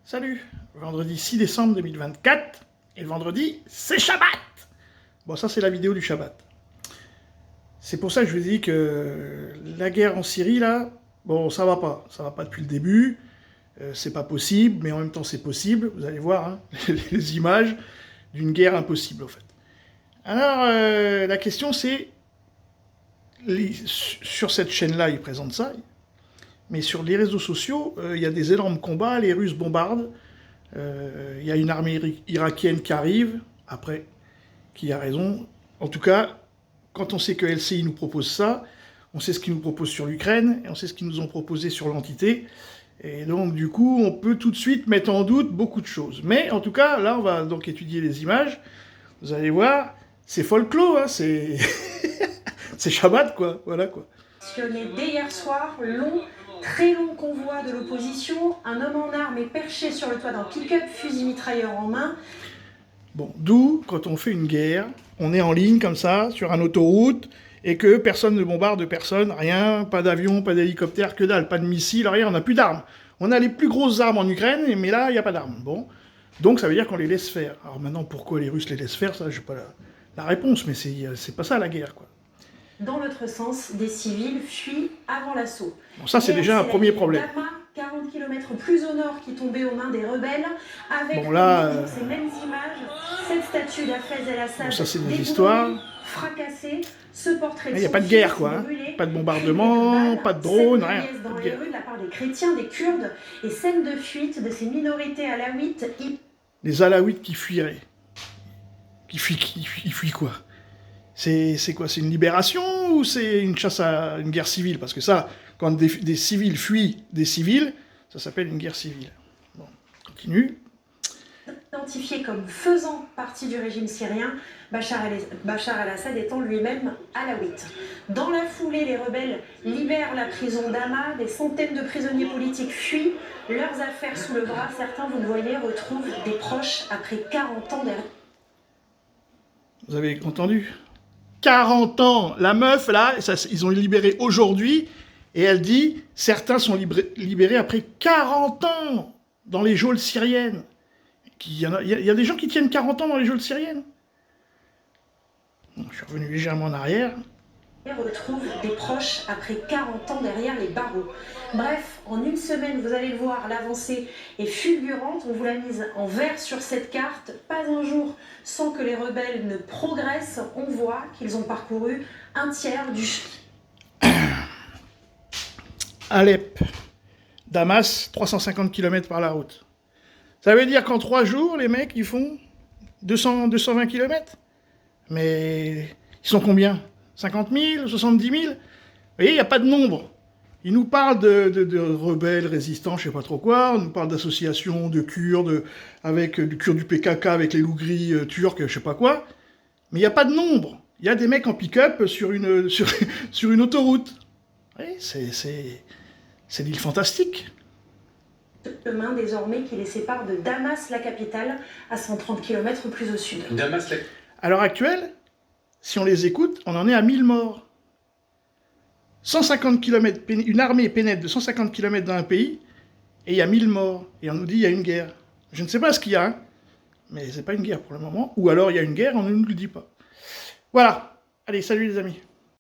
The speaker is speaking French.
Salut, vendredi 6 décembre 2024, et le vendredi, c'est Shabbat. Bon, ça c'est la vidéo du Shabbat. C'est pour ça que je vous dis que la guerre en Syrie, là, bon, ça va pas depuis le début, c'est pas possible, mais en même temps c'est possible, vous allez voir, hein, les images d'une guerre impossible, en fait. Alors, la question c'est, sur cette chaîne-là, ils présentent ça, mais sur les réseaux sociaux, il y a des énormes combats, les Russes bombardent, il y a une armée irakienne qui arrive, après, qui a raison. En tout cas, quand on sait que LCI nous propose ça, on sait ce qu'ils nous proposent sur l'Ukraine, et on sait ce qu'ils nous ont proposé sur l'entité, et donc du coup, on peut tout de suite mettre en doute beaucoup de choses. Mais en tout cas, là, on va donc étudier les images, vous allez voir, c'est folklore, hein, c'est... c'est Shabbat, quoi, voilà, quoi. Dès hier soir, très long convoi de l'opposition, un homme en armes est perché sur le toit d'un pick-up, fusil mitrailleur en main. Bon, d'où, quand on fait une guerre, on est en ligne comme ça, sur une autoroute, et que personne ne bombarde personne, rien, pas d'avion, pas d'hélicoptère, que dalle, pas de missiles, rien, on n'a plus d'armes. On a les plus grosses armes en Ukraine, mais là, il n'y a pas d'armes. Bon, donc ça veut dire qu'on les laisse faire. Alors maintenant, pourquoi les Russes les laissent faire, ça, j'ai pas la réponse, mais c'est pas ça la guerre, quoi. Dans l'autre sens, des civils fuient avant l'assaut. Bon, ça, c'est déjà un premier problème. Dama, 40 km plus au nord, qui tombait aux mains des rebelles, avec bon, là, ces mêmes images, cette statue d'Hafez El-Assad, bon, ça, c'est des histoires. Fracassée, ce portrait de il n'y a pas de guerre, quoi. Hein. Pas de bombardement, pas de drone, rien. Dans les rues de la part des chrétiens, des Kurdes, et scène de fuite de ces minorités alaouites. Les alaouites qui fuiraient. Qui fuient quoi? C'est quoi? C'est une libération ou c'est une chasse à une guerre civile? Parce que ça, quand des civils fuient des civils, ça s'appelle une guerre civile. Bon, continue. Identifié comme faisant partie du régime syrien, Bachar el-Assad étant lui-même alaouite. Dans la foulée, les rebelles libèrent la prison d'Hama, des centaines de prisonniers politiques fuient, leurs affaires sous le bras, certains, vous le voyez, retrouvent des proches après 40 ans derrière. Vous avez entendu? 40 ans. La meuf, là, ça, ils ont libéré aujourd'hui, et elle dit, certains sont libérés après 40 ans dans les geôles syriennes. Il y a des gens qui tiennent 40 ans dans les geôles syriennes. Bon, je suis revenu légèrement en arrière. Retrouve des proches après 40 ans derrière les barreaux. Bref, en une semaine, vous allez le voir, l'avancée est fulgurante. On vous l'a mise en vert sur cette carte. Pas un jour sans que les rebelles ne progressent. On voit qu'ils ont parcouru un tiers du... Alep, Damas, 350 km par la route. Ça veut dire qu'en 3 jours, les mecs, ils font 220 km. Mais ils sont combien? 50 000, 70 000? Vous voyez, il n'y a pas de nombre. Ils nous parlent de rebelles, résistants, je ne sais pas trop quoi. On nous parle d'associations de Kurdes, avec du Kurdes du PKK, avec les loups gris turcs, je ne sais pas quoi. Mais il n'y a pas de nombre. Il y a des mecs en pick-up sur une autoroute. Oui, c'est l'île fantastique. Demain, désormais, qui les sépare de Damas, la capitale, à 130 km plus au sud. À l'heure actuelle, si on les écoute, on en est à 1000 morts. 150 km, une armée pénètre de 150 km dans un pays, et il y a 1000 morts. Et on nous dit qu'il y a une guerre. Je ne sais pas ce qu'il y a, hein, mais c'est pas une guerre pour le moment. Ou alors il y a une guerre, on ne nous le dit pas. Voilà. Allez, salut les amis.